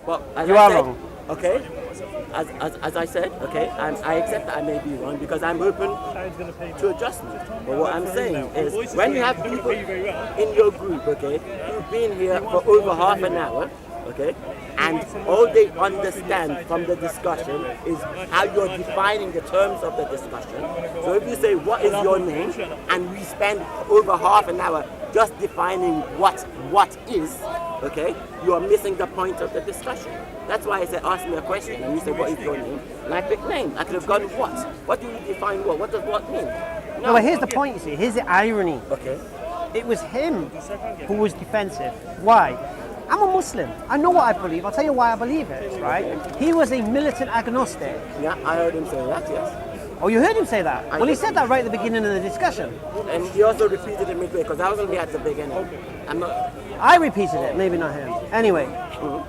But You are wrong. Okay. As I said, okay, I accept that I may be wrong because I'm open to adjustment. But what I'm saying is, when you have people in your group, okay, who've been here for over half an hour, okay, and all they understand from the discussion is how you're defining the terms of the discussion. So if you say, what is your name? And we spend over half an hour just defining what is, okay, you are missing the point of the discussion. That's why I said, ask me a question, and you say, what is your name? And I pick name. I could have gone what? What do you define what? What does what mean? No, but here's the point, you see. Here's the irony. Okay. It was him who was defensive. Why? I'm a Muslim. I know what I believe. I'll tell you why I believe it, right? He was a militant agnostic. Yeah, I heard him say that, yes. Oh, you heard him say that? Well, he said that right at the beginning of the discussion. And he also repeated it midway, because I was only at the beginning. I repeated it, maybe not him. Anyway,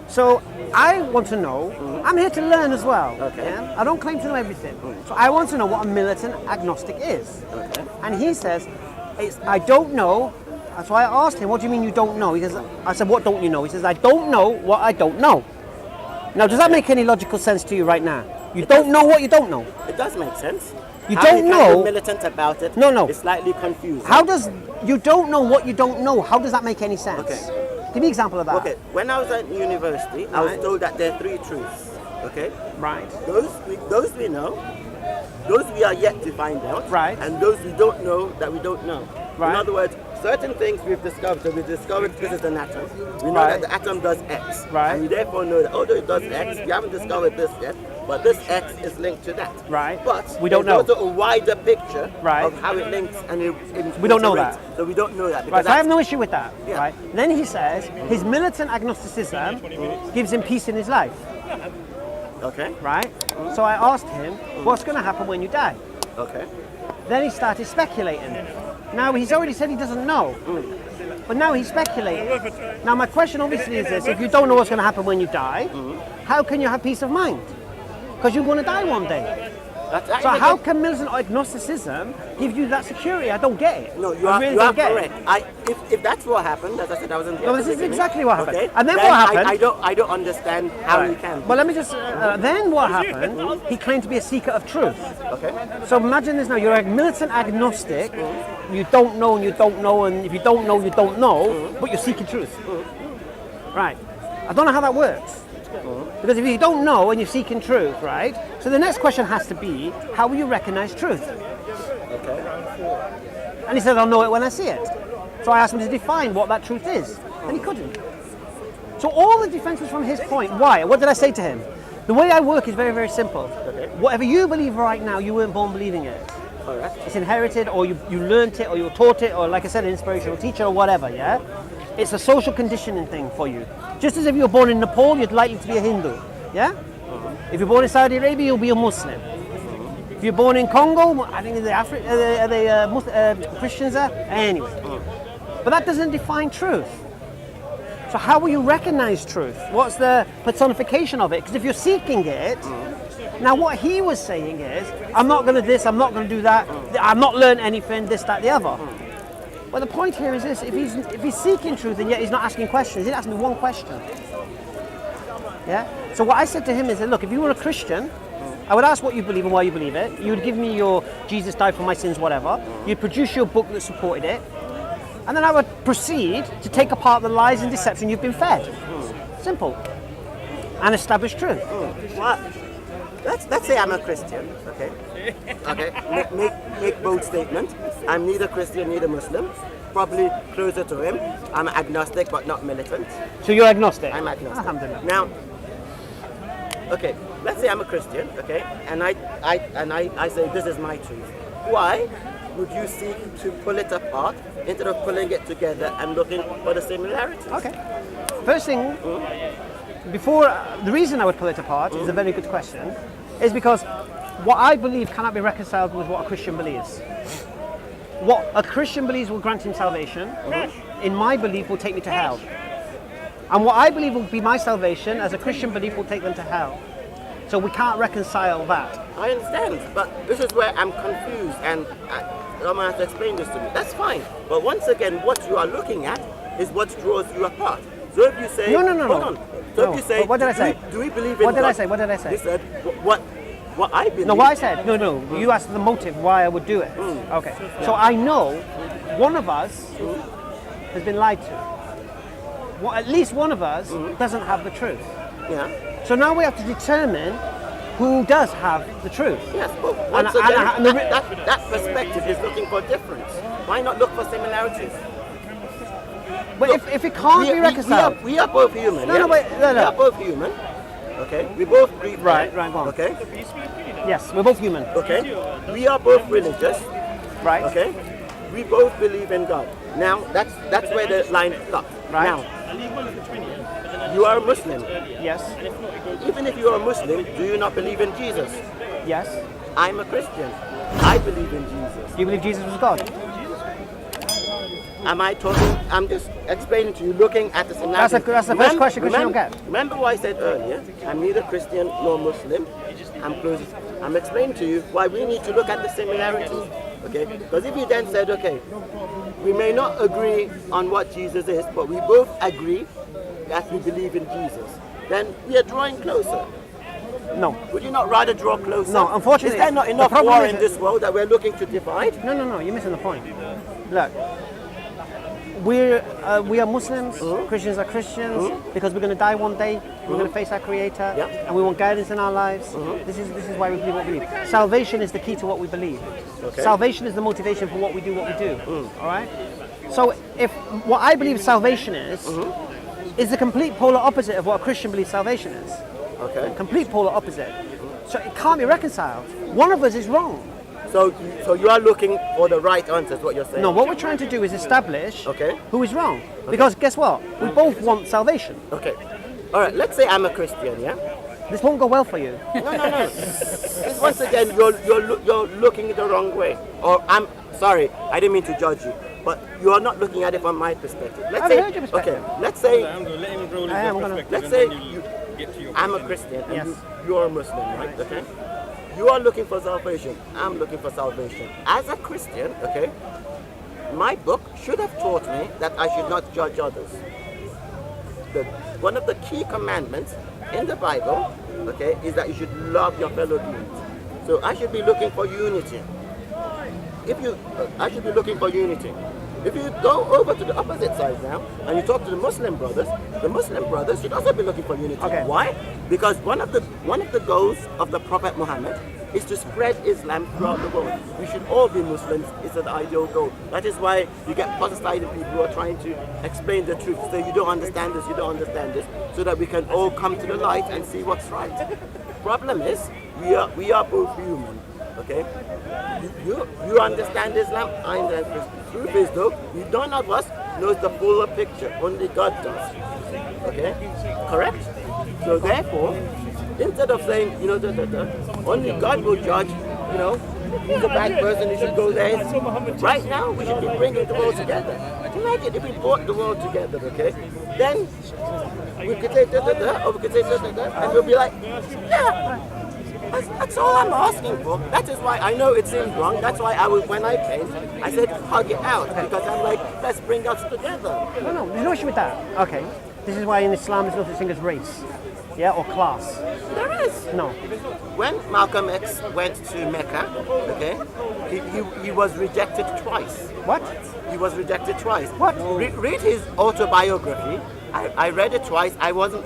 so I want to know, I'm here to learn as well. Okay. Yeah? I don't claim to know everything. So I want to know what a militant agnostic is. Okay. And he says, I don't know. So I asked him, what do you mean you don't know? He says, I said, what don't you know? He says, I don't know what I don't know. Now, does that make any logical sense to you right now? You don't know what you don't know. It does make sense. You don't know. Be militant about it. No. It's slightly confusing. How does you don't know what you don't know? How does that make any sense? Okay. Give me an example of that. Okay. When I was at university, I was told that there are three truths. Okay. Right. Those we know. Those we are yet to find out. Right. And those we don't know that we don't know. Right. In other words, certain things we've discovered. So we've discovered this is an atom. We know Right. that the atom does X. Right. And we therefore know that although it does X, we haven't discovered this yet. But this X is linked to that. Right. But we don't know. There's also a wider picture Right. of how it links and it We don't know interacts. that. So we don't know that. Right, so I have no issue with that. Yeah. Right. Then he says his militant agnosticism gives him peace in his life. Okay. Right. So I asked him, what's going to happen when you die? Okay. Then he started speculating. Now he's already said he doesn't know. But now he's speculating. Now my question obviously is this: if you don't know what's going to happen when you die, how can you have peace of mind? Because you're going to die one day. So how can militant agnosticism give you that security? I don't get it. No, you I are, really you are don't get correct. It. If that's what happened, as I said, I wasn't. No, this is exactly what happened. Okay. And then what happened? I don't understand how you can. Well, let me just. Then what happened? He claimed to be a seeker of truth. Okay. So imagine this now: you're a militant agnostic. You don't know, and you don't know, and if you don't know, you don't know. But you're seeking truth. Right. I don't know how that works. Because if you don't know and you're seeking truth, right? So the next question has to be, how will you recognize truth? Okay. And he said, I'll know it when I see it. So I asked him to define what that truth is, and he couldn't. So all the defense was from his point. Why? What did I say to him? The way I work is very, very simple. Okay. Whatever you believe right now, you weren't born believing it. Correct. It's inherited, or you learnt it, or you were taught it, or like I said, an inspirational teacher, or whatever, yeah? It's a social conditioning thing for you. Just as if you were born in Nepal, you're likely to be a Hindu, yeah? If you're born in Saudi Arabia, you'll be a Muslim. If you're born in Congo, I think the Christians are? Anyway. But that doesn't define truth. So how will you recognize truth? What's the personification of it? Because if you're seeking it, now what he was saying is, I'm not going to this, I'm not going to do that, I'm not learning anything, this, that, the other. But the point here is this: if he's seeking truth and yet he's not asking questions, he asked me one question. Yeah. So what I said to him is that, look, if you were a Christian, I would ask what you believe and why you believe it. You would give me your Jesus died for my sins, whatever. You'd produce your book that supported it, and then I would proceed to take apart the lies and deception you've been fed. Simple. And establish truth. Well, let's say I'm a Christian. Okay. Okay. Make bold statement. I'm neither Christian, neither Muslim. Probably closer to him. I'm agnostic, but not militant. So you're agnostic? I'm agnostic. Alhamdulillah. Now, okay, let's say I'm a Christian, okay, and I say this is my truth. Why would you seek to pull it apart instead of pulling it together and looking for the similarities? Okay. First thing, the reason I would pull it apart is a very good question, is because what I believe cannot be reconciled with what a Christian believes. What a Christian believes will grant him salvation, in my belief will take me to hell. And what I believe will be my salvation, as a Christian belief, will take them to hell. So we can't reconcile that. I understand, but this is where I'm confused, and someone has to explain this to me. That's fine, but once again, what you are looking at is what draws you apart. So if you say, No. hold on. So if you say, what did I say? Do we believe in What did God? I say? What did I say? You said, what I believe. No, what I said, no. You asked the motive why I would do it. Okay. So I know one of us has been lied to. Well, at least one of us doesn't have the truth. Yeah. So now we have to determine who does have the truth. Yes, but once again, that perspective is looking for difference. Why not look for similarities? But Look, if it can't be reconciled, we are both human. No, yeah? no, wait, no. We are both human. Okay. We both breathe. Right, air, right, go on. Okay. yes, we're both human. Okay. We are both religious. Right. Okay. We both believe in God. Now that's where the line stops. Right. Now, you are a Muslim. Yes. Even if you are a Muslim, do you not believe in Jesus? Yes. I'm a Christian. I believe in Jesus. Do you believe Jesus was God? Am I talking? I'm just explaining to you, looking at the similarities. That's the first question you don't get. Remember what I said earlier? I'm neither Christian nor Muslim. I'm explaining to you why we need to look at the similarities. Okay? Because if you then said, okay, we may not agree on what Jesus is, but we both agree that we believe in Jesus, then we are drawing closer. No. Would you not rather draw closer? No, unfortunately, Is there not the enough problem war is in that- this world that we're looking to divide? No, you're missing the point. Look, we are Muslims, Christians are Christians, because we're going to die one day, we're going to face our Creator, Yeah. and we want guidance in our lives. This is why we believe what we believe. Salvation is the key to what we believe. Okay. Salvation is the motivation for what we do, all right? So if what I believe salvation is the complete polar opposite of what a Christian believes salvation is. Okay. Complete polar opposite. So it can't be reconciled. One of us is wrong. So you are looking for the right answers, what you're saying? No, what we're trying to do is establish Okay. who is wrong. Because guess what? We both want salvation. Okay. All right. Let's say I'm a Christian, yeah. This won't go well for you. No. Once again, you're looking the wrong way. Or I'm sorry, I didn't mean to judge you, but you are not looking at it from my perspective. Let's I've say, heard your perspective. okay. Let's say Let's say I'm a Christian and Yes. you are a Muslim, right? Okay. You are looking for salvation. I'm looking for salvation. As a Christian, okay, my book should have taught me that I should not judge others. One of the key commandments in the Bible, okay, is that you should love your fellow beings. So I should be looking for unity. I should be looking for unity. If you go over to the opposite side now and you talk to the Muslim brothers should also be looking for unity. Okay. Why? Because one of the goals of the Prophet Muhammad is to spread Islam throughout the world. We should all be Muslims. It's an ideal goal. That is why you get positive people who are trying to explain the truth. So you don't understand this, so that we can all come to the light and see what's right. Problem is, we are both human. Okay? You understand Islam, I understand Islam. Truth is though, none of us knows the fuller picture. Only God does. Okay? Correct? So therefore, instead of saying, only God will judge, he's a bad person, he should go there. Right now, we should be bringing the world together. Imagine if we brought the world together, okay? Then we could say or we could say and we'll be like, yeah. That's all I'm asking for. That is why I know it seems wrong. That's why when I came, I said hug it out because I'm like, let's bring us together. No, there's no issue with that. Okay. This is why in Islam there's no such thing as race, or class. There is. No. When Malcolm X went to Mecca, okay, he was rejected twice. What? He was rejected twice. What? Read his autobiography. I read it twice. I wasn't.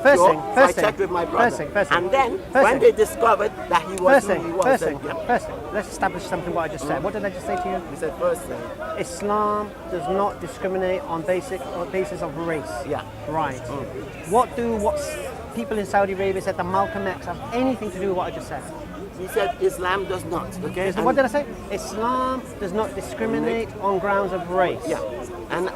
First So thing. I checked with my brother. First thing. And then when they discovered that he was First who thing. he was, First then, thing. yeah. First thing. Let's establish something what I just said. What did I just say to you? He said first thing. Islam does not discriminate on basis of race. Yeah. Right. What people in Saudi Arabia said that Malcolm X have anything to do with what I just said? He said Islam does not. Okay. So what did I say? Islam does not discriminate on grounds of race. Yeah. And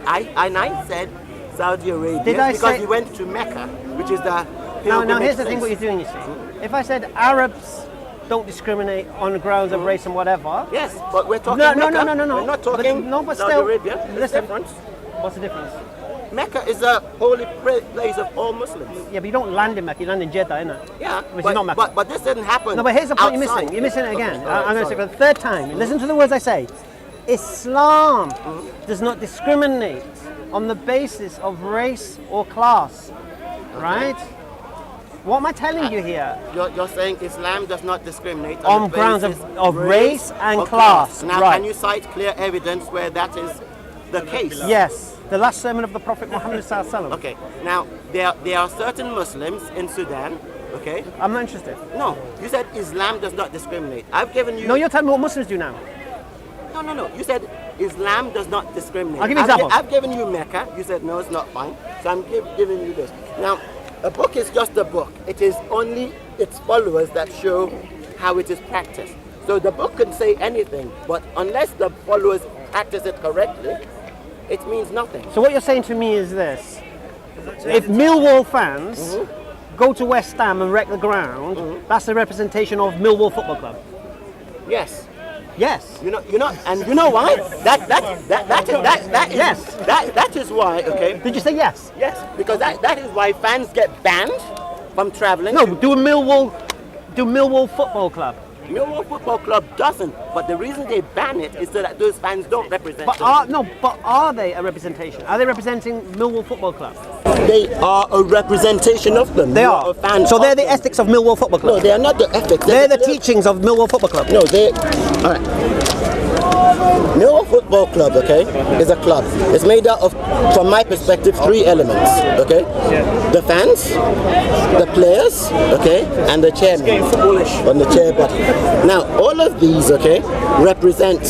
I said Saudi Arabia Did I because say- he went to Mecca, which is the Now here's the pilgrimage thing what place. you're doing, you see. If I said Arabs don't discriminate on the grounds of race and whatever. Yes, but we're talking No. Mecca. We're not talking but Saudi still, Arabia. There's a listen, difference. what's the difference? Mecca is a holy place of all Muslims. Yeah, but you don't land in Mecca, you land in Jeddah, innit? Yeah, Which is not Mecca. but this didn't happen. No, but here's the point you're outside. missing. You're missing it again. Okay, all I'm going to right, say for the third time. Listen to the words I say. Islam does not discriminate on the basis of race or class, right? What am I telling you here? You're saying Islam does not discriminate On the grounds basis of race and or class. Now, right. can you cite clear evidence where that is the case? Yes, the last sermon of the Prophet Muhammad sallallahu alaihi wasallam. Okay, now there are certain Muslims in Sudan, okay? I'm not interested. No, you said Islam does not discriminate. I've given you... No, you're telling me what Muslims do now. No. You said Islam does not discriminate. I'll give you examples. I've given you Mecca. You said no, it's not fine. So I'm giving you this. Now, a book is just a book. It is only its followers that show how it is practiced. So the book can say anything, but unless the followers practice it correctly, it means nothing. So what you're saying to me is this. If Millwall fans go to West Ham and wreck the ground, that's the representation of Millwall Football Club. Yes. Yes. You know, and you know why? That is why. Okay. Did you say yes? Yes, because that is why fans get banned from traveling. No. Do Millwall Football Club? Millwall Football Club doesn't, but the reason they ban it is so that those fans don't represent But them. are they a representation? Are they representing Millwall Football Club? They are a representation of them. They You are. a fan So they're of the them. ethics of Millwall Football Club. No, they are not the ethics. They're the teachings of Millwall Football Club. No, they. All right. Millwall Football Club, okay, is a club. It's made out of, from my perspective, 3 elements, okay? The fans, the players, okay, and the chairman. It's getting footballish. On the chair body. Now, all of these, okay, represent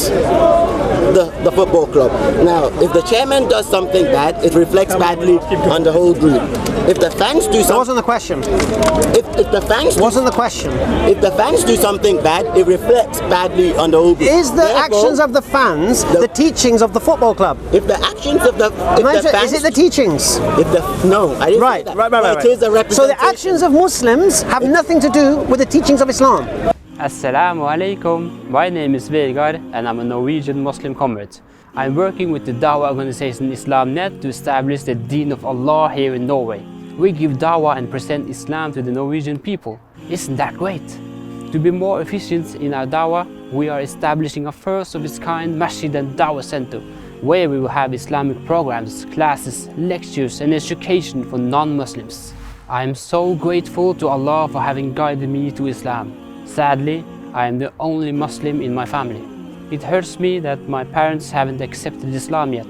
the football club. Now, if the chairman does something bad, it reflects badly on the whole group. If the fans do That something, wasn't the question. if the fans do, Wasn't the question. if the fans do something bad, it reflects badly on the whole group. Is the Therefore, actions of the fans the teachings of the football club? if the actions of the Is it the teachings? no, I didn't say Right. that. It is a So representation. the actions of Muslims have nothing to do with the teachings of Islam. Assalamu alaikum. My name is Vegard and I'm a Norwegian Muslim convert. I'm working with the Dawah organization IslamNet to establish the Deen of Allah here in Norway. We give Dawah and present Islam to the Norwegian people. Isn't that great? To be more efficient in our Dawah, we are establishing a first of its kind Masjid and Dawah Center, where we will have Islamic programs, classes, lectures and education for non-Muslims. I am so grateful to Allah for having guided me to Islam. Sadly, I am the only Muslim in my family. It hurts me that my parents haven't accepted Islam yet,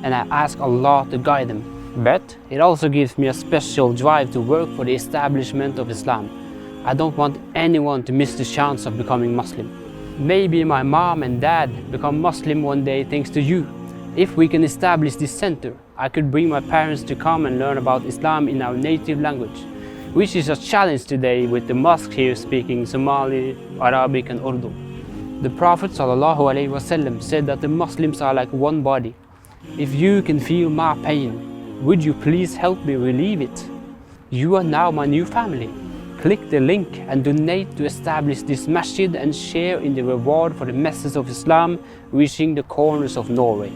and I ask Allah to guide them. But it also gives me a special drive to work for the establishment of Islam. I don't want anyone to miss the chance of becoming Muslim. Maybe my mom and dad become Muslim one day thanks to you. If we can establish this center, I could bring my parents to come and learn about Islam in our native language, which is a challenge today with the mosque here speaking Somali, Arabic and Urdu. The Prophet ﷺ said that the Muslims are like one body. If you can feel my pain, would you please help me relieve it? You are now my new family. Click the link and donate to establish this masjid and share in the reward for the message of Islam reaching the corners of Norway.